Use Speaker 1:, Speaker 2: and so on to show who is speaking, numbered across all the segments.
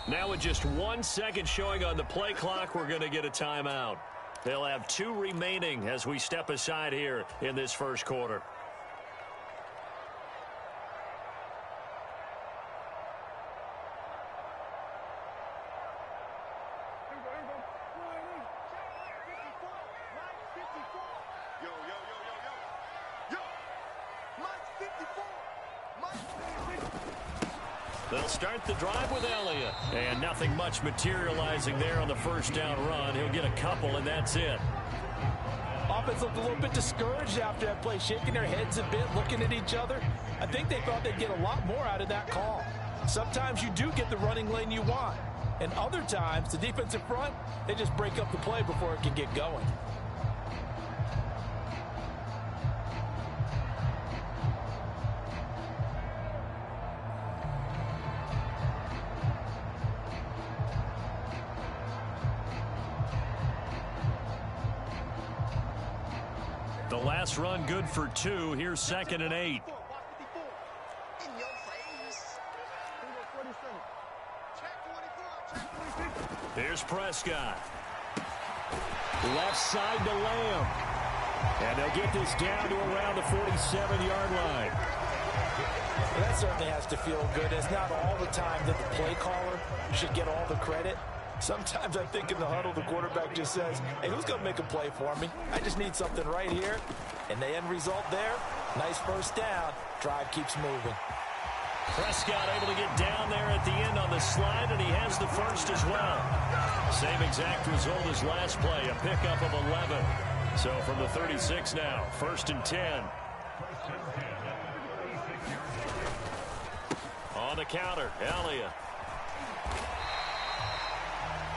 Speaker 1: Now with just 1 second showing on the play clock, we're going to get a timeout. They'll have 2 remaining as we step aside here in this first quarter. They'll start the drive with Elliott. And nothing much materializing there on the first down run. He'll get a couple, and that's it.
Speaker 2: Offense looked a little bit discouraged after that play, shaking their heads a bit, looking at each other. I think they thought they'd get a lot more out of that call. Sometimes you do get the running lane you want. And other times, the defensive front, they just break up the play before it can get going.
Speaker 1: The last run good for 2. Here's 2nd and 8. Here's Prescott. Left side to Lamb. And they'll get this down to around the 47-yard line.
Speaker 2: Well, that certainly has to feel good. It's not all the time that the play caller should get all the credit. Sometimes I think in the huddle, the quarterback just says, hey, who's going to make a play for me? I just need something right here. And the end result there, nice first down. Drive keeps moving.
Speaker 1: Prescott able to get down there at the end on the slide, and he has the first as well. Same exact result as last play, a pickup of 11. So from the 36 now, 1st and 10. On the counter, Elliott.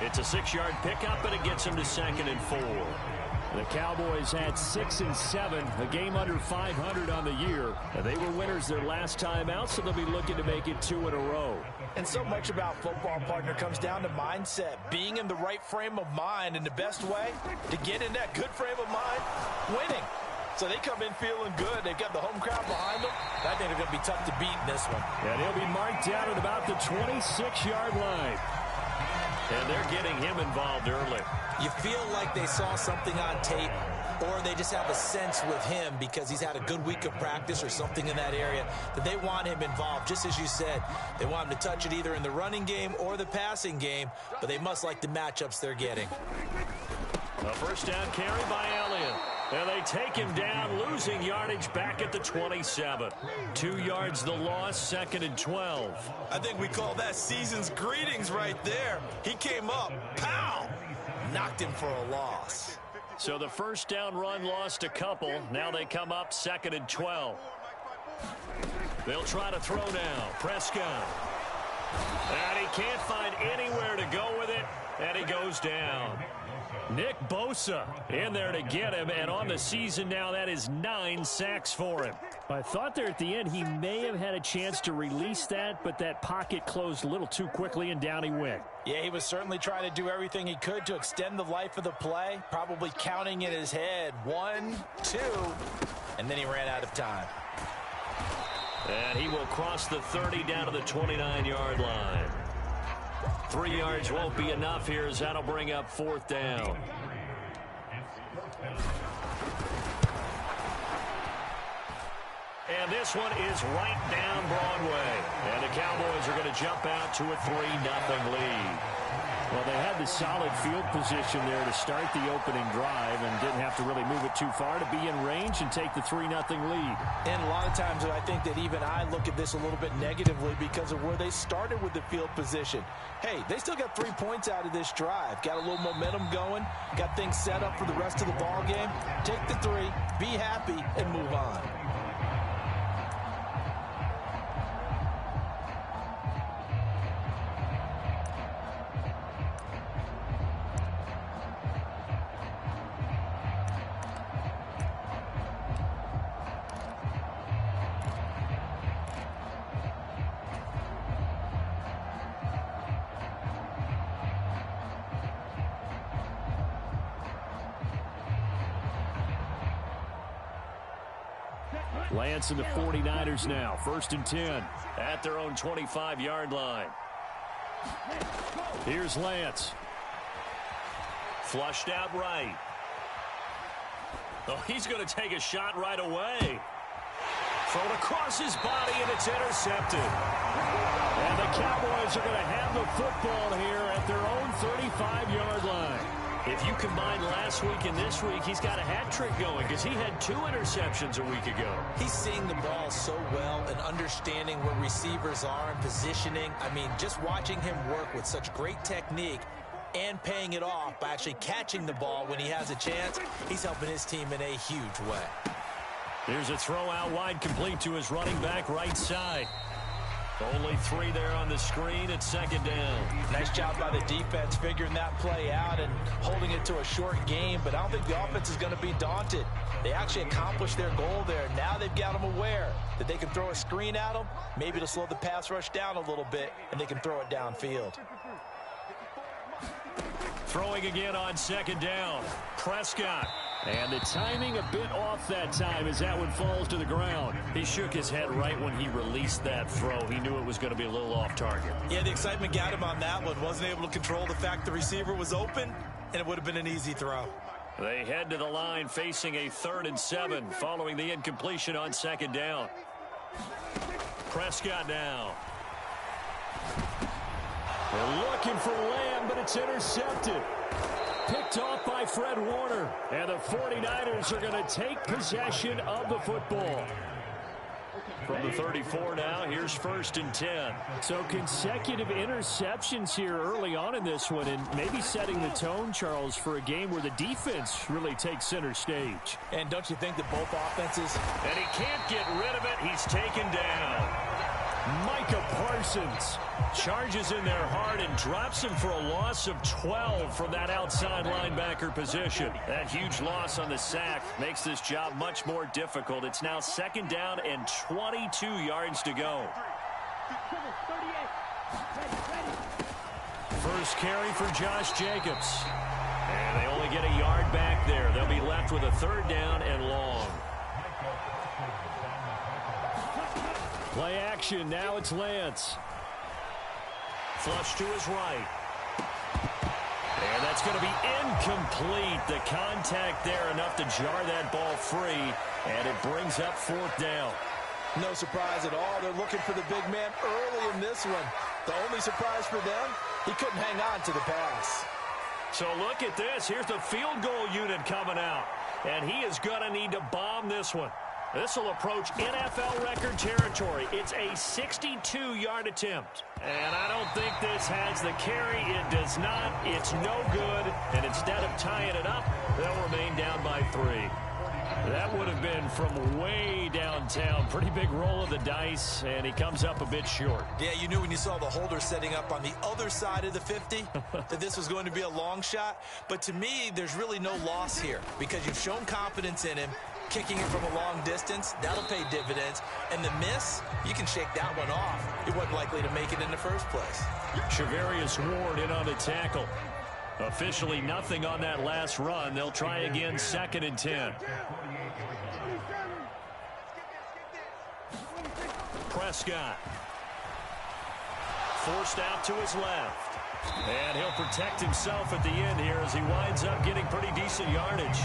Speaker 1: It's a 6-yard pickup, and it gets him to 2nd and 4.
Speaker 3: The Cowboys had 6 and 7, a game under 500 on the year. They were winners their last time out, so they'll be looking to make it 2 in a row.
Speaker 2: And so much about football, partner, comes down to mindset, being in the right frame of mind. And the best way to get in that good frame of mind, winning. So they come in feeling good. They've got the home crowd behind them. I think they're going to be tough to beat in this one.
Speaker 3: And he'll be marked down at about the 26-yard line.
Speaker 1: And they're getting him involved early.
Speaker 4: You feel like they saw something on tape, or they just have a sense with him because he's had a good week of practice or something in that area that they want him involved. Just as you said, they want him to touch it either in the running game or the passing game, but they must like the matchups they're getting.
Speaker 1: A first down carry by Elliott. And they take him down, losing yardage back at the 27. 2 yards the loss, 2nd and 12.
Speaker 4: I think we call that season's greetings right there. He came up, pow! Knocked him for a loss.
Speaker 1: So the first down run lost a couple. Now they come up 2nd and 12. They'll try to throw now. Prescott. And he can't find anywhere to go with it. And he goes down. Nick Bosa in there to get him, and on the season now, that is 9 sacks for him.
Speaker 3: I thought there at the end he may have had a chance to release that, but that pocket closed a little too quickly, and down he went.
Speaker 2: Yeah, he was certainly trying to do everything he could to extend the life of the play, probably counting in his head 1, 2, and then he ran out of time.
Speaker 1: And he will cross the 30 down to the 29-yard line. 3 yards won't be enough here as that'll bring up 4th down. And this one is right down Broadway. And the Cowboys are going to jump out to a 3-0 lead.
Speaker 3: Well, they had the solid field position there to start the opening drive and didn't have to really move it too far to be in range and take the 3-0 lead.
Speaker 2: And a lot of times I think that even I look at this a little bit negatively because of where they started with the field position. Hey, they still got 3 points out of this drive. Got a little momentum going. Got things set up for the rest of the ball game. Take the 3, be happy, and move on.
Speaker 3: Lance and the 49ers now, 1st and 10.
Speaker 1: At their own 25-yard line.
Speaker 3: Here's Lance.
Speaker 1: Flushed out right. Oh, he's going to take a shot right away. Thrown across his body, and it's intercepted.
Speaker 3: And the Cowboys are going to have the football here at their own 35-yard line.
Speaker 1: If you combine last week and this week, he's got a hat trick going because he had 2 interceptions a week ago.
Speaker 4: He's seeing the ball so well and understanding where receivers are and positioning. I mean, just watching him work with such great technique and paying it off by actually catching the ball when he has a chance, he's helping his team in a huge way.
Speaker 1: Here's a throw out wide, complete to his running back right side. Only 3 there on the screen at second down.
Speaker 4: Nice job by the defense figuring that play out and holding it to a short game, but I don't think the offense is going to be daunted. They actually accomplished their goal there. Now they've got them aware that they can throw a screen at them, maybe to slow the pass rush down a little bit, and they can throw it downfield.
Speaker 1: Throwing again on second down. Prescott.
Speaker 3: And the timing a bit off that time as that one falls to the ground.
Speaker 1: He shook his head right when he released that throw. He knew it was going to be a little off target.
Speaker 4: Yeah, the excitement got him on that one. Wasn't able to control the fact the receiver was open, and it would have been an easy throw.
Speaker 1: They head to the line facing a 3rd and 7 following the incompletion on second down. Prescott now.
Speaker 3: They're looking for Lamb, but it's intercepted. Picked off by Fred Warner. And the 49ers are going to take possession of the football.
Speaker 1: From the 34 now, here's 1st and 10.
Speaker 3: So consecutive interceptions here early on in this one, and maybe setting the tone, Charles, for a game where the defense really takes center stage.
Speaker 4: And don't you think that both offenses...
Speaker 1: And he can't get rid of it. He's taken down.
Speaker 3: Micah Parsons
Speaker 1: charges in there hard and drops him for a loss of 12 from that outside linebacker position. That huge loss on the sack makes this job much more difficult. It's now 2nd down and 22 yards to go. First carry for Josh Jacobs. And they only get a yard back there. They'll be left with a 3rd down and long.
Speaker 3: Play action. Now it's Lance.
Speaker 1: Flush to his right. And that's going to be incomplete. The contact there enough to jar that ball free. And it brings up 4th down.
Speaker 2: No surprise at all. They're looking for the big man early in this one. The only surprise for them, he couldn't hang on to the pass.
Speaker 1: So look at this. Here's the field goal unit coming out. And he is going to need to bomb this one. This will approach NFL record territory. It's a 62-yard attempt. And I don't think this has the carry. It does not. It's no good. And instead of tying it up, they'll remain down by 3. That would have been from way downtown. Pretty big roll of the dice, and he comes up a bit short.
Speaker 4: Yeah, you knew when you saw the holder setting up on the other side of the 50 that this was going to be a long shot. But to me, there's really no loss here because you've shown confidence in him. Kicking it from a long distance, that'll pay dividends. And the miss, you can shake that one off. He wasn't likely to make it in the first place.
Speaker 1: Shavarius Ward in on the tackle. Officially nothing on that last run. They'll try again 2nd and 10. Prescott. Forced out to his left. And he'll protect himself at the end here as he winds up getting pretty decent yardage.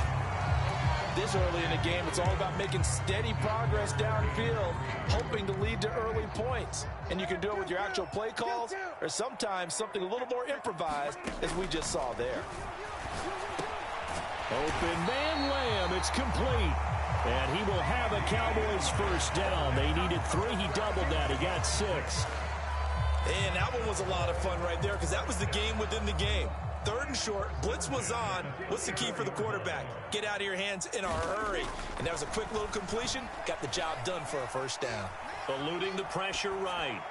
Speaker 2: This early in the game, it's all about making steady progress downfield, hoping to lead to early points. And you can do it with your actual play calls or sometimes something a little more improvised, as we just saw there.
Speaker 3: Open man Lamb. It's complete. And he will have a Cowboys 1st down. They needed 3. He doubled that. He got 6.
Speaker 4: And that one was a lot of fun right there because that was the game within the game. 3rd and short, blitz was on. What's the key for the quarterback? Get out of your hands in a hurry. And that was a quick little completion. Got the job done for a 1st down.
Speaker 1: Eluding the pressure right.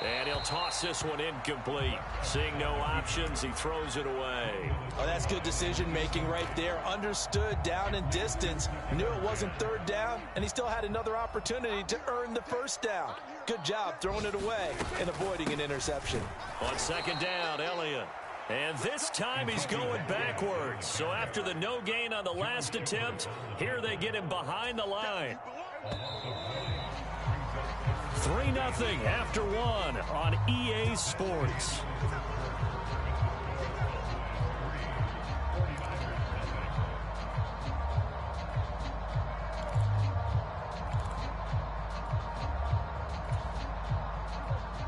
Speaker 1: And he'll toss this one incomplete. Seeing no options, he throws it away.
Speaker 2: Oh, that's good decision-making right there. Understood down and distance. Knew it wasn't 3rd down, and he still had another opportunity to earn the 1st down. Good job throwing it away and avoiding an interception.
Speaker 1: On 2nd down, Elliott. And this time he's going backwards. So after the no gain on the last attempt, here they get him behind the line.
Speaker 3: 3-0 after one on EA Sports.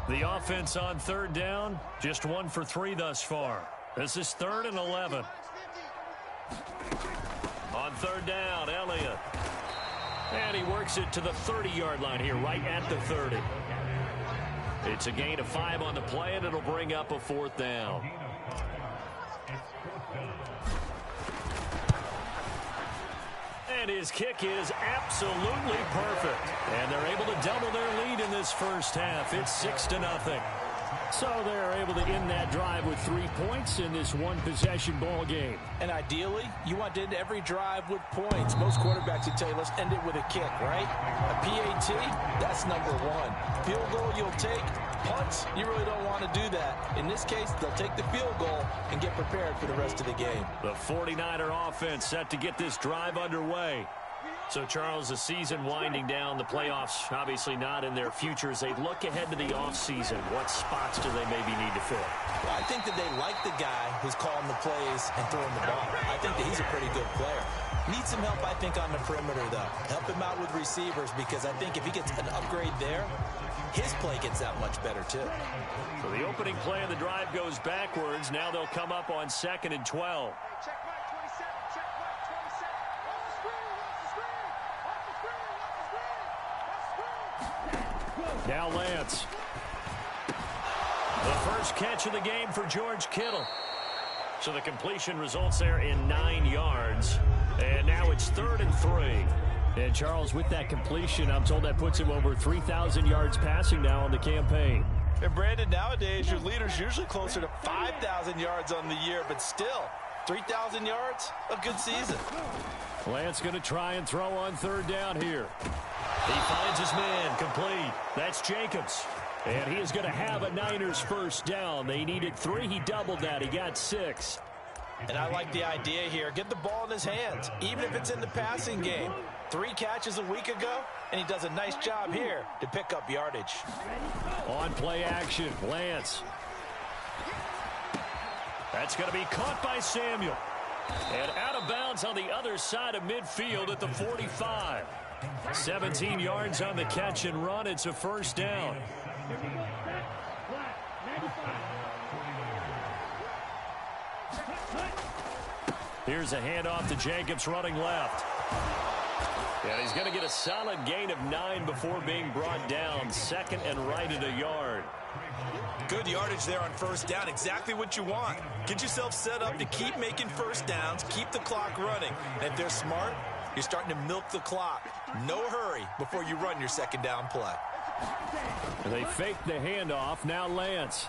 Speaker 3: The offense on third down, just 1 for 3 thus far. This is 3rd and 11. On third down, Elliott. And he works it to the 30-yard line here, right at the 30. It's a gain of 5 on the play, and it'll bring up a 4th down. And his kick is absolutely perfect. And they're able to double their lead in this first half. It's 6-0. So they're able to end that drive with 3 points in this one-possession ball game.
Speaker 2: And ideally, you want to end every drive with points. Most quarterbacks would tell you, let's end it with a kick, right? A PAT, that's number 1. Field goal you'll take. Punts, you really don't want to do that. In this case, they'll take the field goal and get prepared for the rest of the game.
Speaker 3: The 49er offense set to get this drive underway.
Speaker 1: So, Charles, the season winding down, the playoffs obviously not in their future. As they look ahead to the offseason, what spots do they maybe need to fill?
Speaker 4: Well, I think that they like the guy who's calling the plays and throwing the ball. I think that he's a pretty good player. Needs some help, I think, on the perimeter, though. Help him out with receivers, because I think if he gets an upgrade there, his play gets that much better, too.
Speaker 1: So the opening play of the drive goes backwards. Now they'll come up on 2nd and 12.
Speaker 3: Now Lance.
Speaker 1: The first catch of the game for George Kittle. So the completion results there in 9 yards. And now it's 3rd and 3.
Speaker 3: And Charles, with that completion, I'm told that puts him over 3,000 yards passing now on the campaign.
Speaker 2: And Brandon, nowadays your leader's usually closer to 5,000 yards on the year, but still, 3,000 yards, a good season.
Speaker 3: Lance going to try and throw on third down here.
Speaker 1: He finds his man, complete.
Speaker 3: That's Jacobs. And he is going to have a Niners first down. They needed 3. He doubled that. He got 6.
Speaker 2: And I like the idea here. Get the ball in his hands, even if it's in the passing game. 3 catches a week ago, and he does a nice job here to pick up yardage.
Speaker 3: On play action, Lance.
Speaker 1: That's going to be caught by Samuel. And out of bounds on the other side of midfield at the 45. 17 yards on the catch and run. It's a first down. Here's a handoff to Jacobs running left. And he's going to get a solid gain of 9 before being brought down. 2nd and right at a yard.
Speaker 4: Good yardage there on first down. Exactly what you want. Get yourself set up to keep making first downs, keep the clock running. And if they're smart, you're starting to milk the clock. No hurry before you run your second down play.
Speaker 3: They fake the handoff. Now Lance.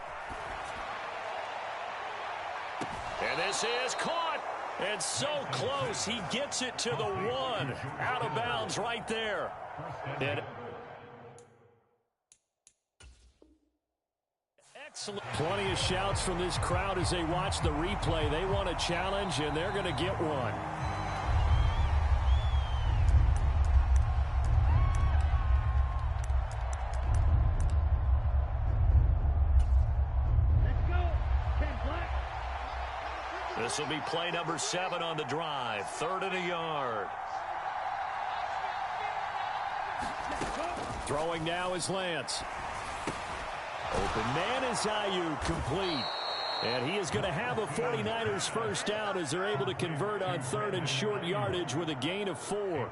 Speaker 1: And this is caught. And so close. He gets it to the 1. Out of bounds right there. And excellent.
Speaker 3: Plenty of shouts from this crowd as they watch the replay. They want a challenge, and they're going to get one.
Speaker 1: This will be play number 7 on the drive. 3rd and a yard.
Speaker 3: Throwing now is Lance. Open man is Ayuk, complete. And he is going to have a 49ers first down as they're able to convert on 3rd and short yardage with a gain of 4.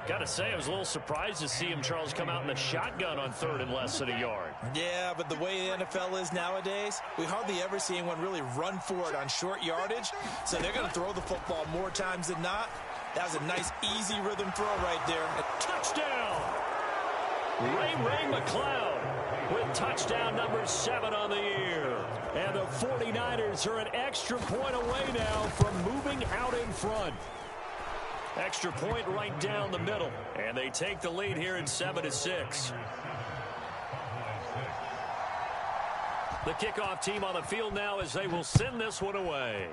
Speaker 1: Got to say, I was a little surprised to see him, Charles, come out in the shotgun on 3rd and less than a yard.
Speaker 4: Yeah, but the way the NFL is nowadays, we hardly ever see anyone really run for it on short yardage. So they're going to throw the football more times than not. That was a nice, easy rhythm throw right there.
Speaker 1: Touchdown! Ray McCloud with touchdown number 7 on the year.
Speaker 3: And the 49ers are an extra point away now from moving out in front.
Speaker 1: Extra point right down the middle. And they take the lead here at 7-6. The kickoff team on the field now as they will send this one away.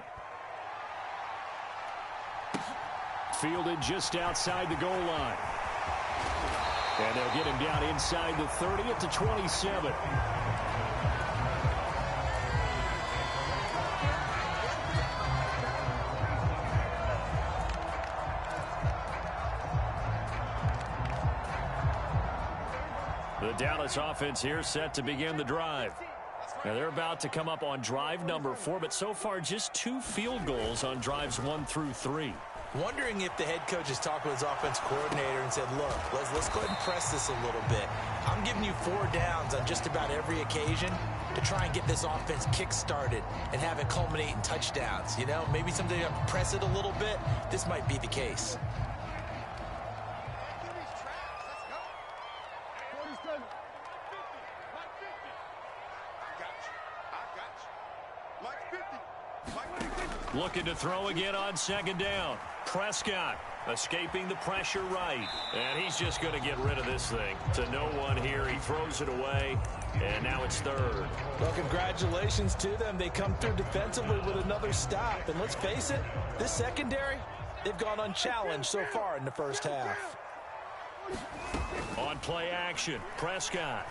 Speaker 3: Fielded just outside the goal line. And they'll get him down inside the 30 at the 27. The Dallas offense here set to begin the drive. Now they're about to come up on drive number 4, but so far just 2 field goals on drives 1 through 3.
Speaker 4: Wondering if the head coach has talked with his offense coordinator and said, look, let's go ahead and press this a little bit. I'm giving you 4 downs on just about every occasion to try and get this offense kick-started and have it culminate in touchdowns. You know, maybe someday you have to press it a little bit. This might be the case.
Speaker 3: Looking to throw again on second down. Prescott escaping the pressure right. And he's just going to get rid of this thing. To no one here. He throws it away. And now it's third.
Speaker 2: Well, congratulations to them. They come through defensively with another stop. And let's face it, this secondary, they've gone unchallenged so far in the first half.
Speaker 3: On play action, Prescott.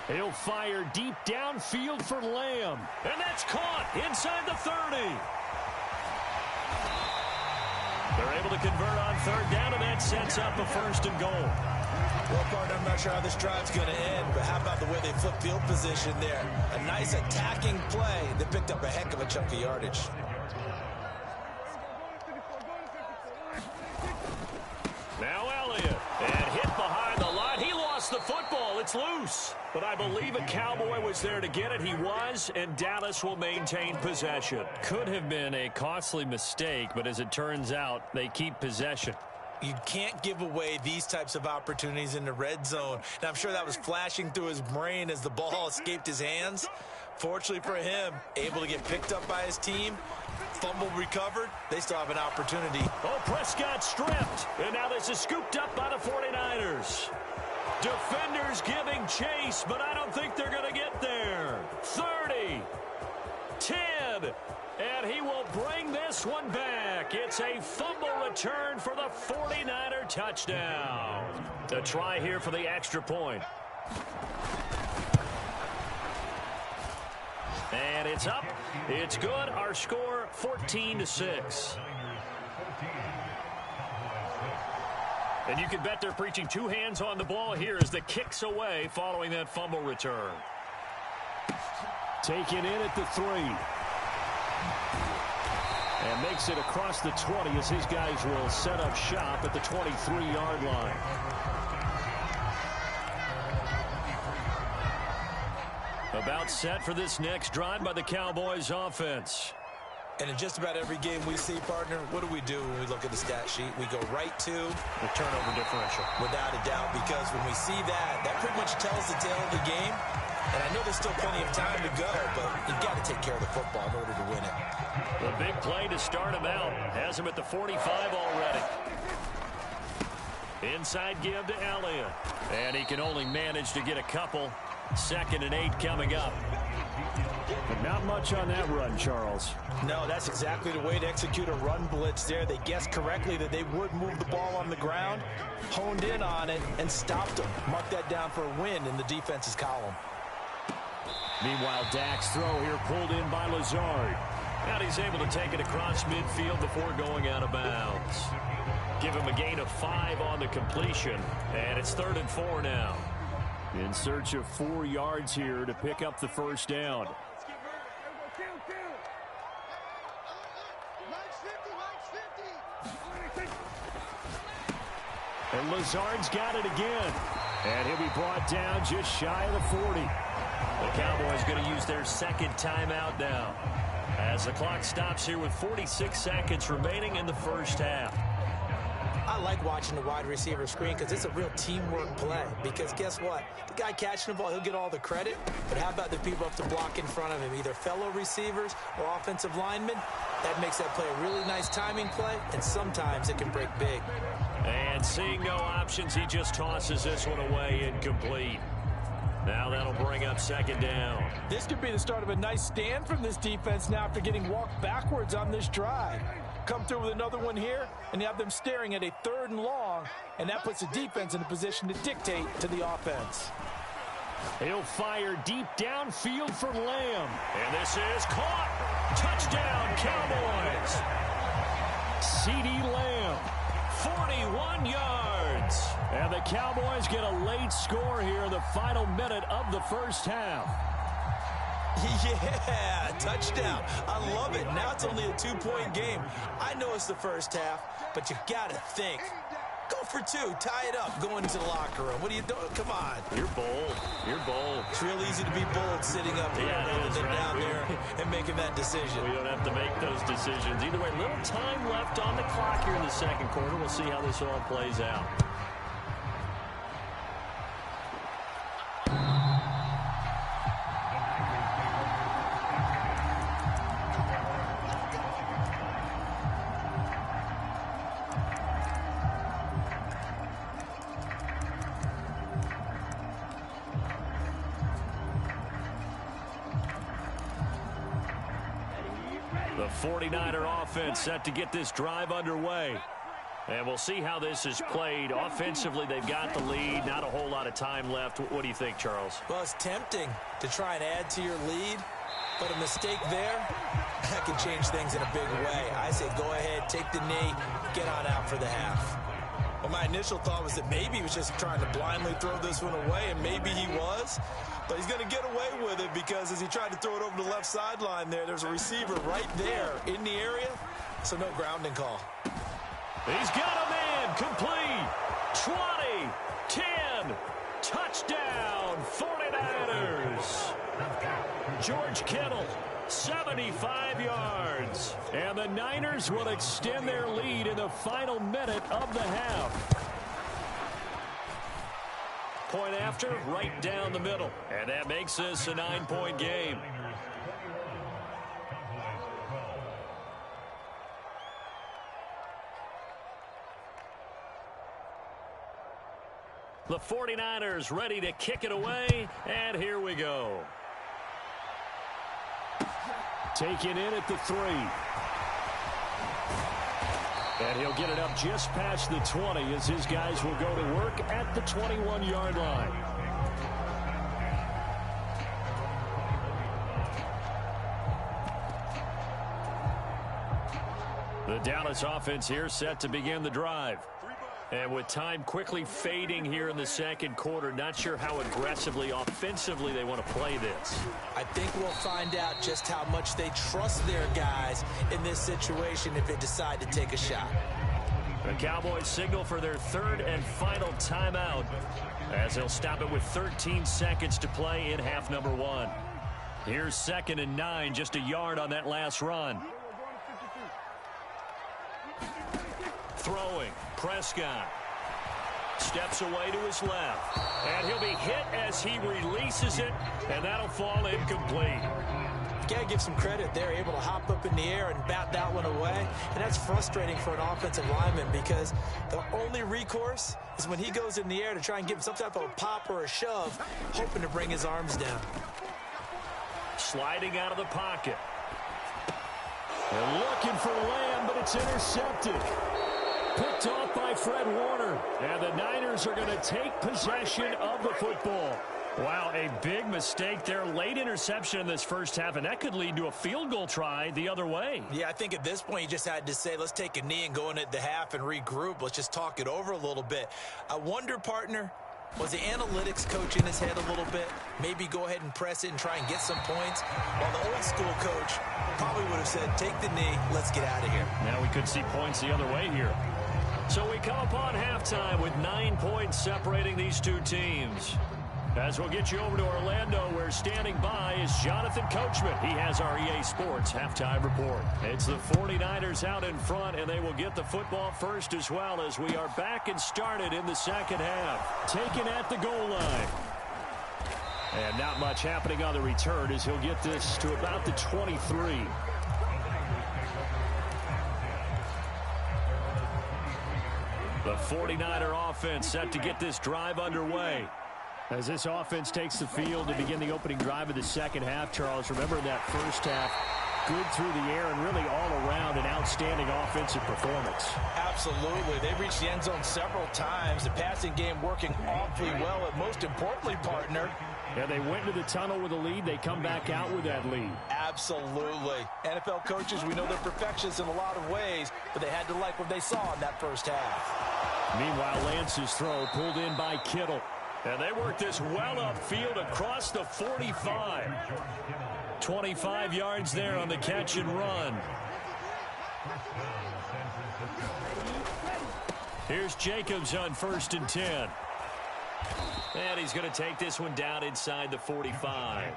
Speaker 3: He'll fire deep downfield for Lamb. And that's caught inside the 30. They're able to convert on third down, and that sets up a first and goal.
Speaker 4: Well, partner, I'm not sure how this drive's going to end, but how about the way they flip field position there? A nice attacking play that picked up a heck of a chunk of yardage.
Speaker 3: Now Elliott, and hit behind the line. He lost the football. It's loose. But I believe a Cowboy was there to get it. He was, and Dallas will maintain possession. Could have been a costly mistake, but as it turns out, they keep possession.
Speaker 4: You can't give away these types of opportunities in the red zone. Now, I'm sure that was flashing through his brain as the ball escaped his hands. Fortunately for him, able to get picked up by his team. Fumble recovered. They still have an opportunity.
Speaker 3: Oh, Prescott stripped. And now this is scooped up by the 49ers. Defenders giving chase, but I don't think they're going to get there. 30, 10, and he will bring this one back. It's a fumble return for the 49er touchdown. A try here for the extra point. And it's up. It's good. Our score, 14-6. And you can bet they're preaching 2 hands on the ball here as the kick's away following that fumble return. Taken in at the 3. And makes it across the 20 as his guys will set up shop at the 23-yard line. About set for this next drive by the Cowboys offense.
Speaker 4: And in just about every game we see, partner, what do we do when we look at the stat sheet? We go right to
Speaker 3: the turnover differential.
Speaker 4: Without a doubt, because when we see that, that pretty much tells the tale of the game. And I know there's still plenty of time to go, but you've got to take care of the football in order to win it.
Speaker 3: The big play to start him out has him at the 45 already. Inside give to Elliott. And he can only manage to get a couple. 2nd and 8 coming up. But not much on that run, Charles.
Speaker 2: No, that's exactly the way to execute a run blitz there. They guessed correctly that they would move the ball on the ground, honed in on it, and stopped them. Mark that down for a win in the defense's column.
Speaker 3: Meanwhile, Dak's throw here pulled in by Lazard. And he's able to take it across midfield before going out of bounds. Give him a gain of 5 on the completion. And it's 3rd and 4 now. In search of 4 yards here to pick up the first down. And Lazard's got it again. And he'll be brought down just shy of the 40. The Cowboys going to use their 2nd timeout now, as the clock stops here with 46 seconds remaining in the first half.
Speaker 4: I like watching the wide receiver screen because it's a real teamwork play. Because guess what? The guy catching the ball, he'll get all the credit. But how about the people up to block in front of him, either fellow receivers or offensive linemen? That makes that play a really nice timing play, and sometimes it can break big.
Speaker 3: And seeing no options, he just tosses this one away incomplete. Now that'll bring up 2nd down.
Speaker 2: This could be the start of a nice stand from this defense now after getting walked backwards on this drive. Come through with another one here, and you have them staring at a 3rd and long, and that puts the defense in a position to dictate to the offense.
Speaker 3: He'll fire deep downfield for Lamb. And this is caught. Touchdown, Cowboys. CeeDee Lamb, 41 yards. And the Cowboys get a late score here in the final minute of the first half.
Speaker 4: Yeah, touchdown. I love it. Now it's only a 2-point game. I know it's the first half, but you got to think. Go for 2. Tie it up. Go into the locker room. What are you doing? Come on.
Speaker 3: You're bold. You're bold.
Speaker 4: It's real easy to be bold sitting up here rather than down there and making that decision.
Speaker 3: We don't have to make those decisions. Either way, little time left on the clock here in the second quarter. We'll see how this all plays out. The 49er offense set to get this drive underway. And we'll see how this is played. Offensively, they've got the lead. Not a whole lot of time left. What do you think, Charles?
Speaker 4: Well, it's tempting to try and add to your lead, but a mistake there, that can change things in a big way. I say go ahead, take the knee, get on out for the half. Well, my initial thought was that maybe he was just trying to blindly throw this one away, and maybe he was. But he's going to get away with it because as he tried to throw it over the left sideline there's a receiver right there in the area, so no grounding call.
Speaker 3: He's got a man complete. 20, 10, touchdown, 49ers. George Kittle, 75 yards. And the Niners will extend their lead in the final minute of the half. Point after, right down the middle. And that makes this a 9-point game. The 49ers ready to kick it away, and here we go. Taken in at the 3. And he'll get it up just past the 20 as his guys will go to work at the 21-yard line. The Dallas offense here set to begin the drive. And with time quickly fading here in the second quarter, not sure how aggressively, offensively they want to play this.
Speaker 4: I think we'll find out just how much they trust their guys in this situation if they decide to take a shot.
Speaker 3: The Cowboys signal for their 3rd and final timeout as they'll stop it with 13 seconds to play in half number 1. Here's 2nd and 9, just a yard on that last run. Throwing, Prescott steps away to his left, and he'll be hit as he releases it, and that'll fall incomplete.
Speaker 4: Got to give some credit. They're able to hop up in the air and bat that one away, and that's frustrating for an offensive lineman because the only recourse is when he goes in the air to try and give him some type of a pop or a shove, hoping to bring his arms down.
Speaker 3: Sliding out of the pocket. They're looking for Lamb, but it's intercepted. Picked off by Fred Warner. And the Niners are going to take possession of the football. Wow, a big mistake there. Late interception in this first half, and that could lead to a field goal try the other way.
Speaker 4: Yeah, I think at this point you just had to say, let's take a knee and go into the half and regroup. Let's just talk it over a little bit. I wonder, partner, was the analytics coach in his head a little bit? Maybe go ahead and press it and try and get some points? While the old school coach probably would have said, take the knee, let's get out of here.
Speaker 3: Now we could see points the other way here. So we come upon halftime with 9 points separating these two teams. As we'll get you over to Orlando, where standing by is Jonathan Coachman. He has our EA Sports halftime report. It's the 49ers out in front, and they will get the football first as well as we are back and started in the second half. Taken at the goal line. And not much happening on the return as he'll get this to about the 23. The 49er offense set to get this drive underway. As this offense takes the field to begin the opening drive of the second half, Charles, remember in that first half, good through the air and really all around an outstanding offensive performance.
Speaker 4: Absolutely. They reached the end zone several times. The passing game working awfully well, and most importantly, partner,
Speaker 3: yeah, they went into the tunnel with a lead. They come back out with that lead.
Speaker 4: Absolutely. NFL coaches, we know they're perfectionists in a lot of ways, but they had to like what they saw in that first half.
Speaker 3: Meanwhile, Lance's throw pulled in by Kittle.
Speaker 1: And they work this well upfield across the 45. 25 yards there on the catch and run. Here's Jacobs on 1st and 10. And he's going to take this one down inside the 45.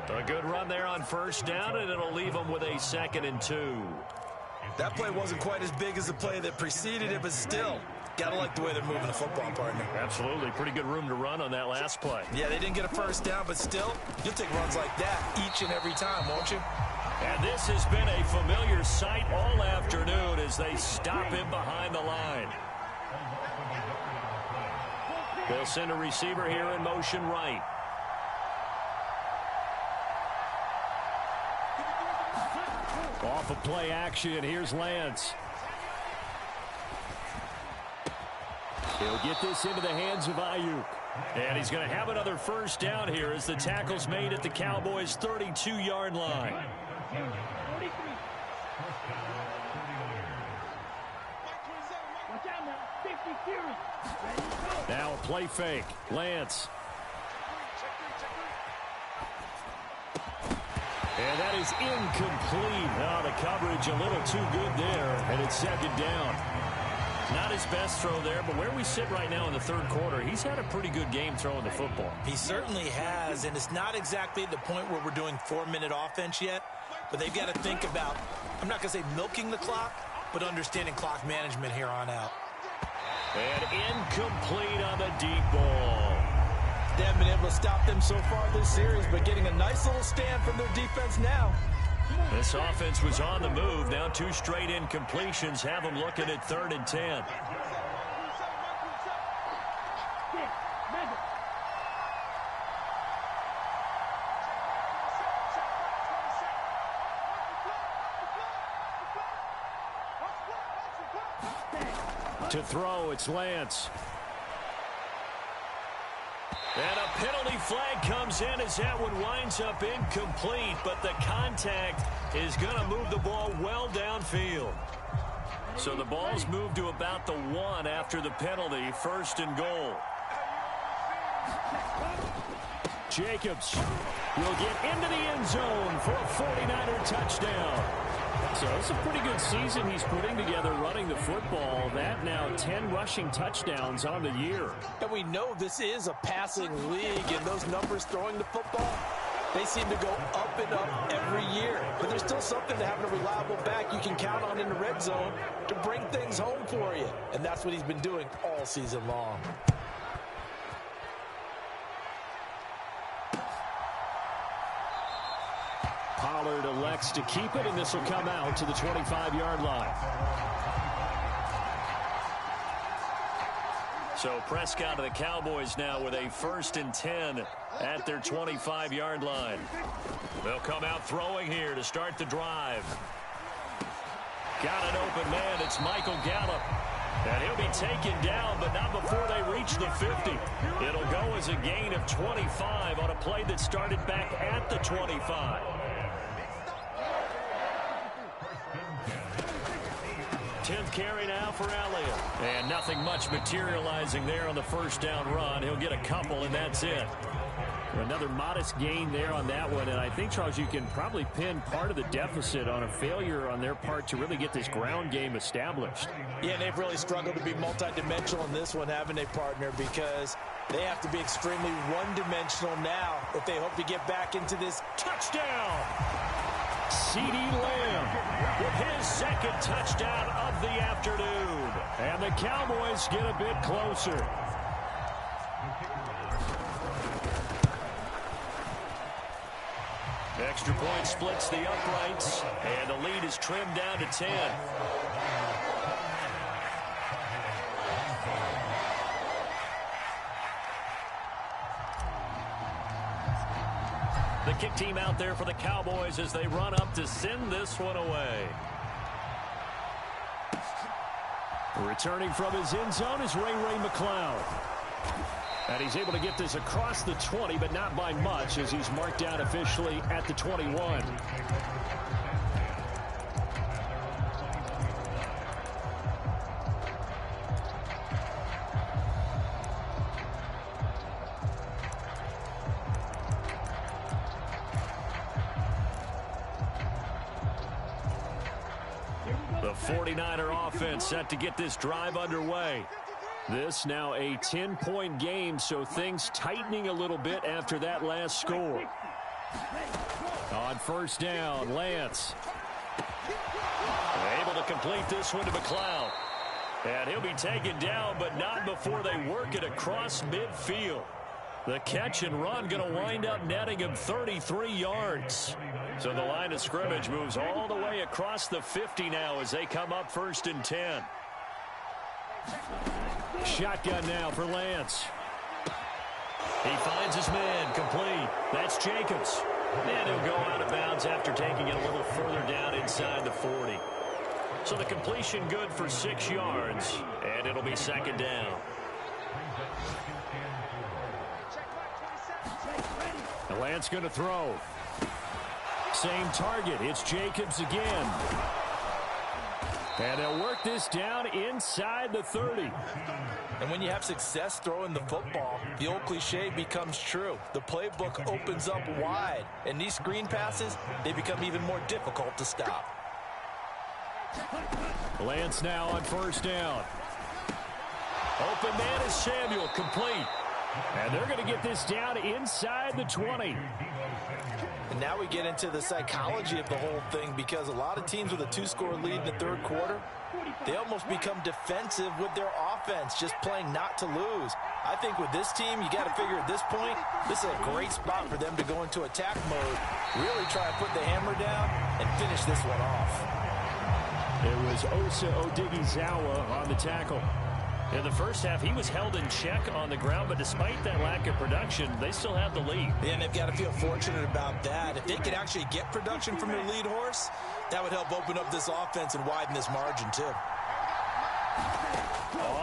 Speaker 1: A good run there on 1st down, and it'll leave him with a 2nd and 2.
Speaker 4: That play wasn't quite as big as the play that preceded it, but still, gotta like the way they're moving the football, partner.
Speaker 1: Absolutely. Pretty good room to run on that last play.
Speaker 4: Yeah, they didn't get a 1st down, but still, you'll take runs like that each and every time, won't you?
Speaker 1: And this has been a familiar sight all afternoon as they stop him behind the line. They'll send a receiver here in motion right.
Speaker 3: Off of play action, here's Lance. He'll get this into the hands of Ayuk.
Speaker 1: And he's going to have another 1st down here as the tackle's made at the Cowboys' 32-yard line.
Speaker 3: Now a play fake. Lance. And that is incomplete. Now the coverage a little too good there, and it's 2nd down.
Speaker 1: Not his best throw there, but where we sit right now in the 3rd quarter, he's had a pretty good game throwing the football.
Speaker 4: He certainly has, and it's not exactly the point where we're doing 4-minute offense yet, but they've got to think about, I'm not going to say milking the clock, but understanding clock management here on out.
Speaker 1: And incomplete on the deep ball.
Speaker 4: They haven't been able to stop them so far this series, but getting a nice little stand from their defense now.
Speaker 1: This offense was on the move. Now 2 straight incompletions have them looking at 3rd and 10.
Speaker 3: To throw, it's Lance.
Speaker 1: And a penalty flag comes in as that one winds up incomplete, but the contact is going to move the ball well downfield. So the ball's moved to about the 1 after the penalty, 1st and goal.
Speaker 3: Jacobs will get into the end zone for a 49er touchdown. So it's a pretty good season he's putting together running the football. That now 10 rushing touchdowns on the year.
Speaker 4: And we know this is a passing league, and those numbers throwing the football, they seem to go up and up every year. But there's still something to having a reliable back you can count on in the red zone to bring things home for you. And that's what he's been doing all season long.
Speaker 3: Pollard elects to keep it, and this will come out to the 25-yard line.
Speaker 1: So Prescott of the Cowboys now with a 1st and 10 at their 25-yard line. They'll come out throwing here to start the drive. Got an open man. It's Michael Gallup. And he'll be taken down, but not before they reach the 50. It'll go as a gain of 25 on a play that started back at the 25. 10th carry now for Elliott. And nothing much materializing there on the 1st down run. He'll get a couple, and that's it.
Speaker 3: Another modest gain there on that one, and I think, Charles, you can probably pin part of the deficit on a failure on their part to really get this ground game established.
Speaker 4: Yeah, they've really struggled to be multidimensional in this one, haven't they, partner? Because they have to be extremely one-dimensional now if they hope to get back into this touchdown.
Speaker 3: CeeDee Lamb with his 2nd touchdown of the afternoon. And the Cowboys get a bit closer.
Speaker 1: Extra point splits the uprights, and the lead is trimmed down to 10. The kick team out there for the Cowboys as they run up to send this one away.
Speaker 3: Returning from his end zone is Ray McCloud. And he's able to get this across the 20, but not by much as he's marked down officially at the 21. The 49er offense set to get this drive underway. This now a 10-point game, so things tightening a little bit after that last score. On first down, Lance.
Speaker 1: Able to complete this one to McCloud. And he'll be taken down, but not before they work it across midfield. The catch and run going to wind up netting him 33 yards. So the line of scrimmage moves all the way across the 50 now as they come up 1st and 10.
Speaker 3: Shotgun now for Lance.
Speaker 1: He finds his man complete. That's Jacobs. And he'll go out of bounds after taking it a little further down inside the 40. So the completion good for 6 yards, and it'll be 2nd down.
Speaker 3: Lance going to throw. Same target. It's Jacobs again. And they'll work this down inside the 30.
Speaker 2: And when you have success throwing the football, the old cliche becomes true. The playbook opens up wide. And these screen passes, they become even more difficult to stop.
Speaker 3: Lance now on first down.
Speaker 1: Open man is Samuel, complete.
Speaker 3: And they're going to get this down inside the 20.
Speaker 2: And now we get into the psychology of the whole thing, because a lot of teams with a 2-score lead in the 3rd quarter, they almost become defensive with their offense, just playing not to lose. I think with this team, you got to figure at this point, this is a great spot for them to go into attack mode, really try to put the hammer down and finish this one off.
Speaker 3: It was Osa Odighizuwa on the tackle.
Speaker 1: In the first half, he was held in check on the ground, but despite that lack of production, they still have the lead.
Speaker 4: And they've got to feel fortunate about that. If they could actually get production from their lead horse, that would help open up this offense and widen this margin, too.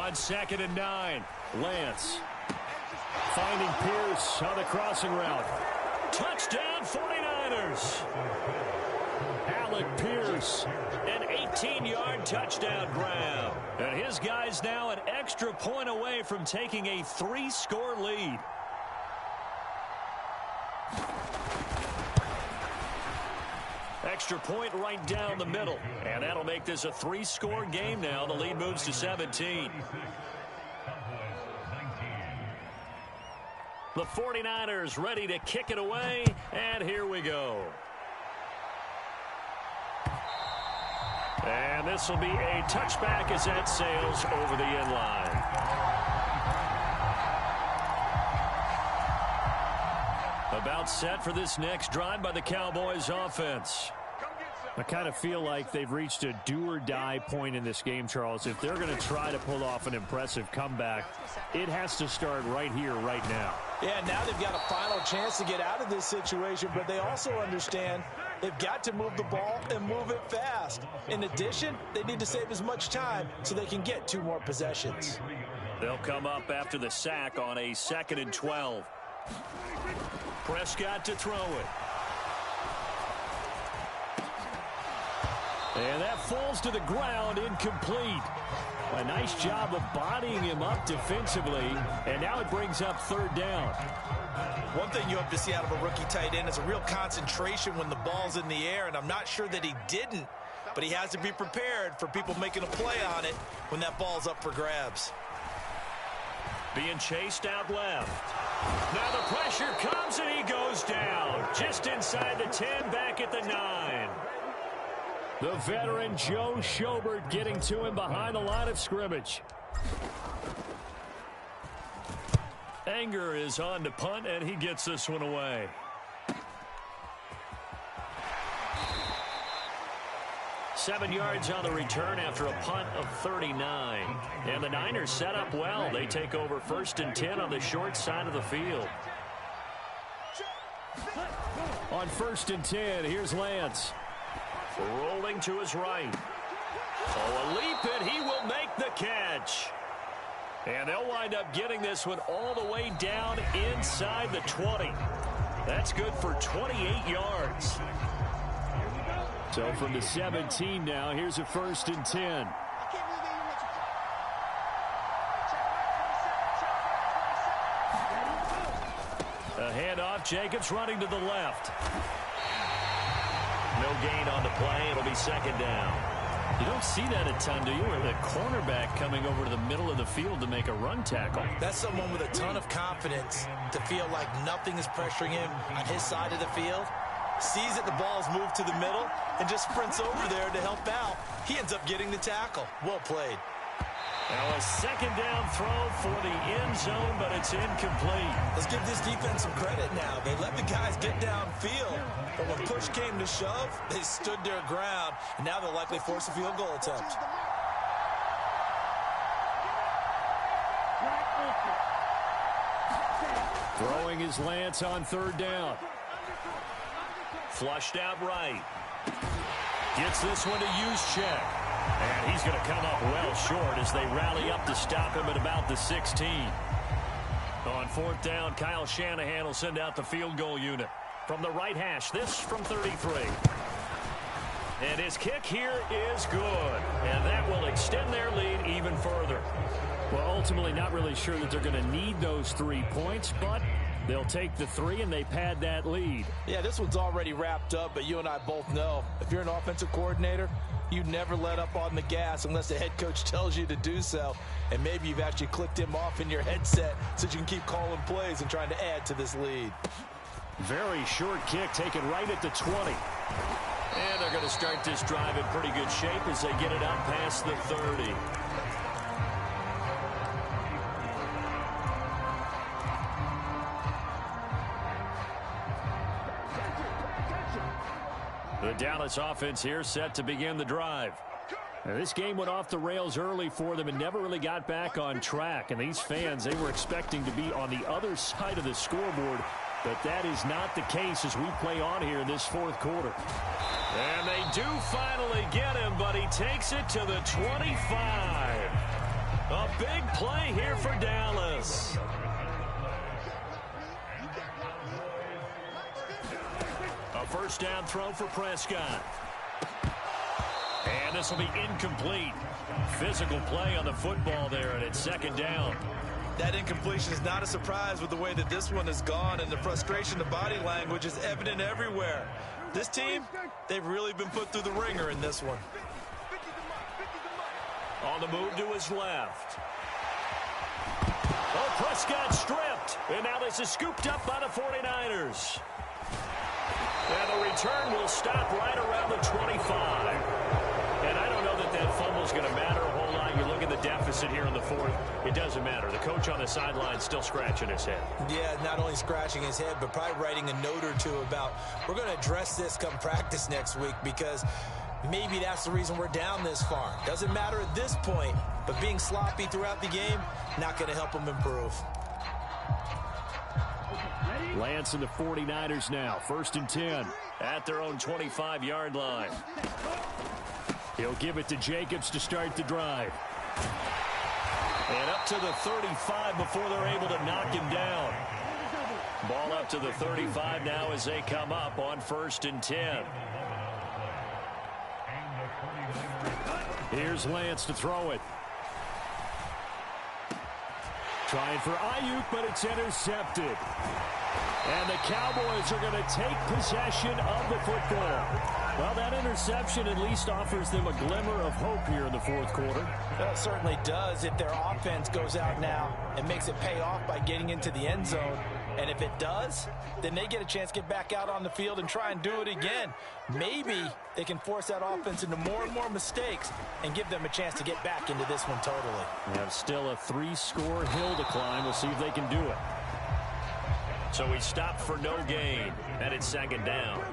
Speaker 3: On 2nd and 9, Lance. Finding Pierce on the crossing route.
Speaker 1: Touchdown, 49ers!
Speaker 3: Alec Pierce.
Speaker 1: An 18-yard touchdown grab. And his guys now an extra point away from taking a 3-score lead. Extra point right down the middle. And that'll make this a 3-score game now. The lead moves to 17. The 49ers ready to kick it away. And here we go. And this will be a touchback as that sails over the end line. About set for this next drive by the Cowboys offense.
Speaker 3: I kind of feel like they've reached a do-or-die point in this game, Charles. If they're going to try to pull off an impressive comeback, it has to start right here, right now.
Speaker 2: Yeah, now they've got a final chance to get out of this situation, but they also understand they've got to move the ball and move it fast. In addition, they need to save as much time so they can get 2 more possessions.
Speaker 1: They'll come up after the sack on a 2nd and 12. Prescott to throw it.
Speaker 3: And that falls to the ground, incomplete. A nice job of bodying him up defensively, and now it brings up 3rd down.
Speaker 4: One thing you hope to see out of a rookie tight end is a real concentration when the ball's in the air, and I'm not sure that he didn't, but he has to be prepared for people making a play on it when that ball's up for grabs.
Speaker 1: Being chased out left. Now the pressure comes, and he goes down. Just inside the 10, back at the 9.
Speaker 3: The veteran Joe Schobert getting to him behind the line of scrimmage.
Speaker 1: Anger is on to punt, and he gets this one away. Seven yards on the return after a punt of 39. And the Niners set up well. They take over 1st and 10 on the short side of the field.
Speaker 3: On 1st and 10, here's Lance.
Speaker 1: Rolling to his right. Oh, a leap, and he will make the catch. And they'll wind up getting this one all the way down inside the 20. That's good for 28 yards.
Speaker 3: So from the 17 now, here's a 1st and 10. A handoff, Jacobs running to the left.
Speaker 1: No gain on the play. It'll be 2nd down.
Speaker 3: You don't see that a ton, do you? Or the cornerback coming over to the middle of the field to make a run tackle.
Speaker 4: That's someone with a ton of confidence to feel like nothing is pressuring him on his side of the field. Sees that the ball's moved to the middle and just sprints over there to help out. He ends up getting the tackle. Well played.
Speaker 1: Now a 2nd down throw for the end zone, but it's incomplete.
Speaker 4: Let's give this defense some credit now. They let the guys get downfield, but when push came to shove, they stood their ground, and now they'll likely force a field goal attempt.
Speaker 3: Throwing is Lance on 3rd down.
Speaker 1: Flushed out right. Gets this one to Juszczyk. And he's going to come up well short as they rally up to stop him at about the 16. On 4th down, Kyle Shanahan will send out the field goal unit. From the right hash, this from 33. And his kick here is good. And that will extend their lead even further.
Speaker 3: Well, ultimately not really sure that they're going to need those 3 points, but they'll take the 3 and they pad that lead.
Speaker 2: Yeah, this one's already wrapped up, but you and I both know if you're an offensive coordinator, you never let up on the gas unless the head coach tells you to do so. And maybe you've actually clicked him off in your headset so you can keep calling plays and trying to add to this lead.
Speaker 3: Very short kick taken right at the 20.
Speaker 1: And they're going to start this drive in pretty good shape as they get it out past the 30. The Dallas offense here set to begin the drive.
Speaker 3: Now, this game went off the rails early for them and never really got back on track. And these fans, they were expecting to be on the other side of the scoreboard. But that is not the case as we play on here in this 4th quarter.
Speaker 1: And they do finally get him, but he takes it to the 25. A big play here for Dallas. A 1st down throw for Prescott. And this will be incomplete. Physical play on the football there, and it's 2nd down.
Speaker 4: That incompletion is not a surprise with the way that this one has gone, and the frustration, the body language is evident everywhere. This team, they've really been put through the ringer in this one.
Speaker 1: On the move to his left. Oh, Prescott stripped. And now this is scooped up by the 49ers. And the return will stop right around the 25. And I don't know that that fumble is going to matter a whole lot. You look at the deficit here in the 4th. It doesn't matter. The coach on the sideline is still scratching his head.
Speaker 4: Yeah, not only scratching his head, but probably writing a note or two about, we're going to address this come practice next week because maybe that's the reason we're down this far. Doesn't matter at this point, but being sloppy throughout the game, not going to help him improve.
Speaker 3: Lance and the 49ers now. 1st and 10.
Speaker 1: At their own 25-yard line.
Speaker 3: He'll give it to Jacobs to start the drive.
Speaker 1: And up to the 35 before they're able to knock him down. Ball up to the 35 now as they come up on 1st and 10.
Speaker 3: Here's Lance to throw it. Trying for Ayuk, but it's intercepted. And the Cowboys are going to take possession of the football. Well, that interception at least offers them a glimmer of hope here in the 4th quarter.
Speaker 2: Well, it certainly does if their offense goes out now and makes it pay off by getting into the end zone. And if it does, then they get a chance to get back out on the field and try and do it again. Maybe they can force that offense into more and more mistakes and give them a chance to get back into this one totally.
Speaker 3: They have still a 3-score hill to climb. We'll see if they can do it.
Speaker 1: So he stopped for no gain, and it's 2nd down.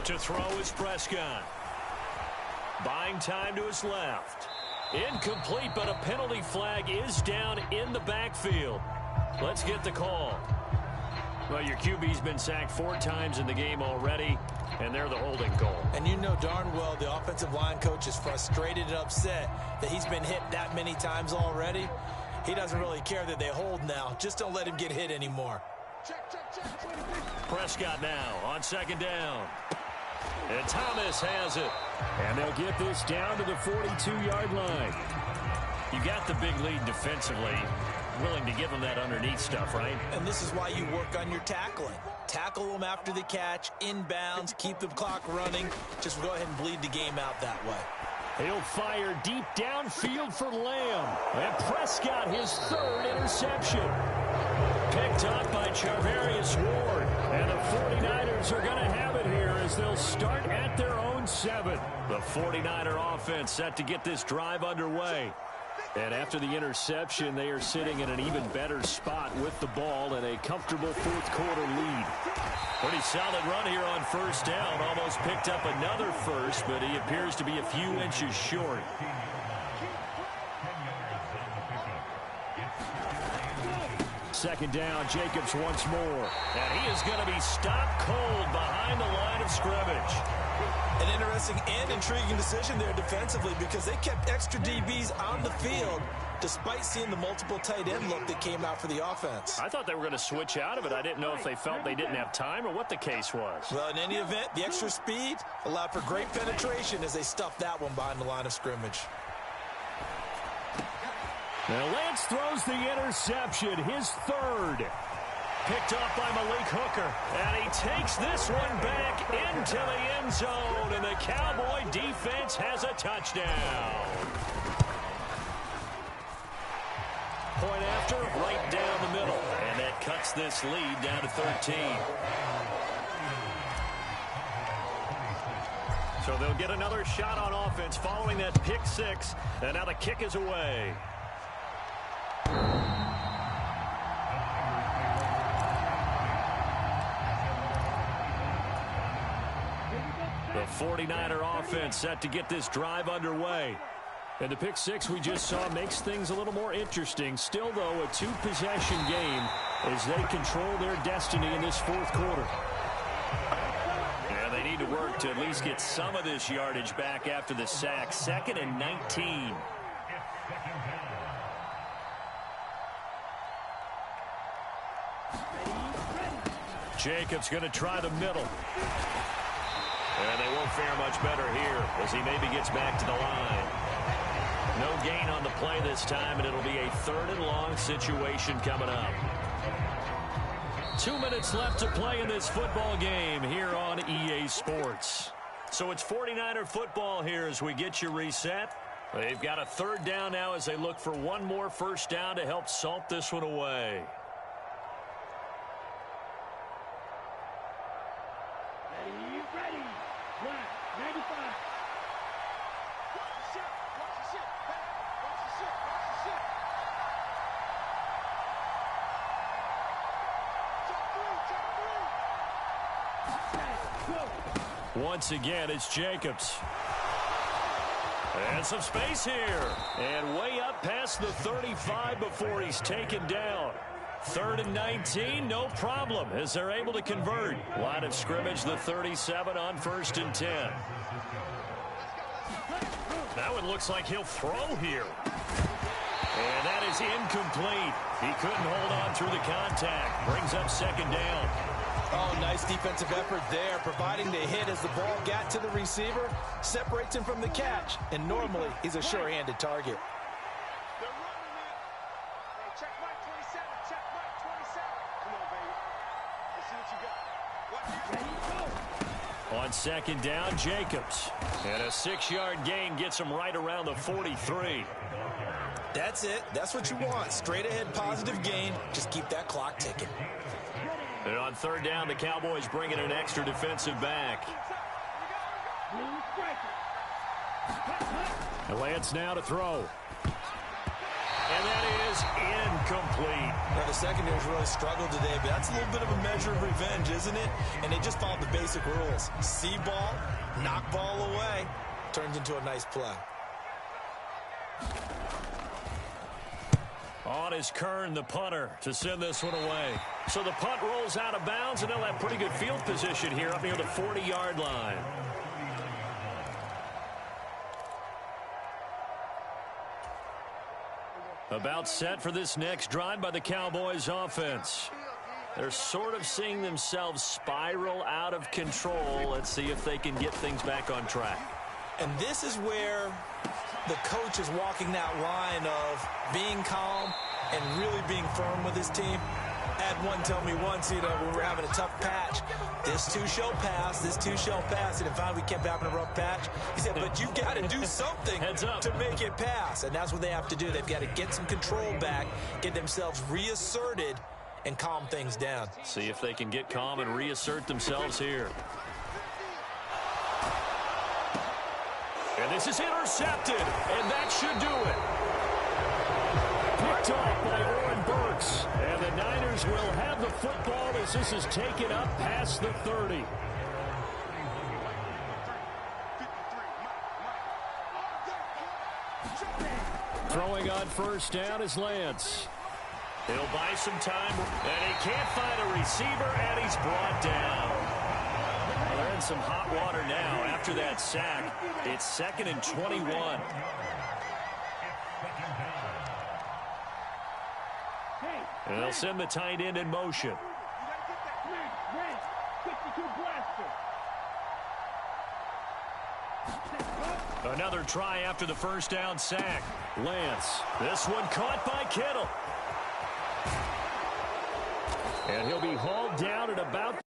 Speaker 1: To throw is Prescott. Buying time to his left.
Speaker 3: Incomplete, but a penalty flag is down in the backfield. Let's get the call. Well, your QB's been sacked 4 times in the game already, and they're the holding call.
Speaker 4: And you know darn well the offensive line coach is frustrated and upset that he's been hit that many times already. He doesn't really care that they hold now. Just don't let him get hit anymore.
Speaker 3: Prescott now on 2nd down. And Thomas has it. And they'll get this down to the 42-yard line. You got the big lead defensively. Willing to give them that underneath stuff, right?
Speaker 4: And this is why you work on your tackling. Tackle them after the catch, inbounds, keep the clock running. Just go ahead and bleed the game out that way.
Speaker 3: He'll fire deep downfield for Lamb. And Prescott, his 3rd interception. Picked up by Charvarius Ward. And the 49ers are going to have it here as they'll start at their own 7. The 49er offense set to get this drive underway. And after the interception, they are sitting in an even better spot with the ball and a comfortable 4th quarter lead. Pretty solid run here on 1st down. Almost picked up another first, but he appears to be a few inches short. Second down, Jacobs once more. And he is going to be stopped cold behind the line of scrimmage.
Speaker 4: An interesting and intriguing decision there defensively because they kept extra DBs on the field despite seeing the multiple tight end look that came out for the offense.
Speaker 3: I thought they were going to switch out of it. I didn't know if they felt they didn't have time or what the case was.
Speaker 4: Well, in any event, the extra speed allowed for great penetration as they stuffed that one behind the line of scrimmage.
Speaker 3: Now Lance throws the interception, his 3rd. Picked up by Malik Hooker. And he takes this one back into the end zone. And the Cowboy defense has a touchdown. Point after, right down the middle. And that cuts this lead down to 13. So they'll get another shot on offense following that pick 6. And now the kick is away. The 49er offense set to get this drive underway. And the pick 6 we just saw makes things a little more interesting. Still, though, a 2-possession game as they control their destiny in this 4th quarter. Yeah, they need to work to at least get some of this yardage back after the sack. 2nd and 19. Jacobs going to try the middle. And they won't fare much better here as he maybe gets back to the line. No gain on the play this time, and it'll be a 3rd and long situation coming up. 2 minutes left to play in this football game here on EA Sports. So it's 49er football here as we get you reset. They've got a 3rd down now as they look for one more first down to help salt this one away.
Speaker 5: Ready. Black, 95. Watch the shot. Watch the shot. Watch the shot. Watch the shot.
Speaker 3: Once again, it's Jacobs. And some space here. And way up past the 35 before he's taken down. 3rd and 19, no problem, as they're able to convert. Line of scrimmage, the 37 on 1st and 10. That one looks like he'll throw here. And that is incomplete. He couldn't hold on through the contact. Brings up 2nd down.
Speaker 4: Oh, nice defensive effort there, providing the hit as the ball got to the receiver, separates him from the catch, and normally he's a sure-handed target.
Speaker 5: They're running it. Hey, check Mike 27. Check Mike 27. Come on, baby. Let's see what you got.
Speaker 3: On 2nd down, Jacobs. And a 6-yard gain gets him right around the 43.
Speaker 4: That's it. That's what you want. Straight ahead positive gain. Just keep that clock ticking.
Speaker 3: And on 3rd down, the Cowboys bring in an extra defensive back. And Lance now to throw. And that is incomplete.
Speaker 4: Now, the secondary's really struggled today, but that's a little bit of a measure of revenge, isn't it? And they just followed the basic rules. See ball, knock ball away, turns into a nice play.
Speaker 3: On is Kern, the punter, to send this one away. So the punt rolls out of bounds, and they'll have pretty good field position here up near the 40-yard line. About set for this next drive by the Cowboys offense. They're sort of seeing themselves spiral out of control. Let's see if they can get things back on track.
Speaker 4: And this is where the coach is walking that line of being calm and really being firm with his team. I had one tell me once, when we were having a tough patch, this too shall pass, this too shall pass. And if finally we kept having a rough patch, he said, but you've got to do something to make it pass. And that's what they have to do. They've got to get some control back, get themselves reasserted, and calm things down.
Speaker 3: See if they can get calm and reassert themselves here. And this is intercepted, and that should do it. Picked off by Oren Burks, and the Niners will have the football as this is taken up past the 30. Throwing on first down is Lance. He'll buy some time, and he can't find a receiver, and he's brought down. Well, they're in some hot water now after that sack. It's 2nd and 21. And they'll send the tight end in motion. Another try after the first down sack. Lance, this one caught by Kittle. And he'll be hauled down at about